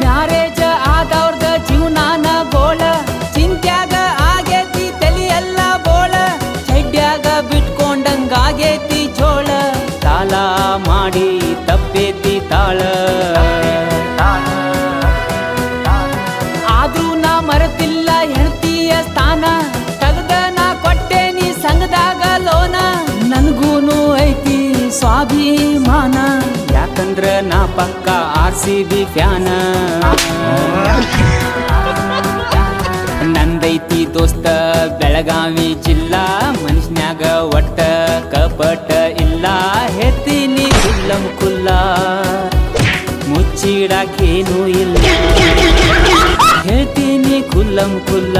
marriage ಆದವ್ರದ ಜೀವನಾನ ಗೋಳ ಚಿಂತ್ಯಾಗ ಆಗೇತಿ ತಲಿಯೆಲ್ಲ ಬೋಳ ಚಡ್ಡ್ಯಾಗ ಬಿಟ್ಕೊಂಡಂಗಾಗೇತಿ ಜೋಳ ಸಾಲ ಮಾಡಿ ತಪ್ಪೇತಿ ತಾಳ ಆದ್ರೂ ನಾ ಮರೆತಿಲ್ಲ ಹೆಣ್ತಿಯ ಸ್ಥಾನ ತಗದ ನಾ ಕೊಟ್ಟೇನಿ ಸಂಗದಾಗ ಲೋನ ನನ್ಗೂನು ಐತಿ ಸ್ವಾಭಿಮಾನ ಯಾಕಂದ್ರ ನಾ ಪಕ್ಕ RCB ಫ್ಯಾನ ನಂದೈತಿ ದೋಸ್ತ ಬೆಳಗಾವಿ ಜಿಲ್ಲಾ ಮನುಷ್ಯನ್ಯಾಗ ಒಟ್ಟ ಕಪಟ ಇಲ್ಲ ಹೇಳ್ತೀನಿ ಕುಲ್ಲಂ ಕುಲ್ಲ ಮುಚ್ಚಿಡಾಕೇನೂ ಇಲ್ಲ ಹೇಳ್ತೀನಿ ಕುಲ್ಲಂ ಕುಲ್ಲ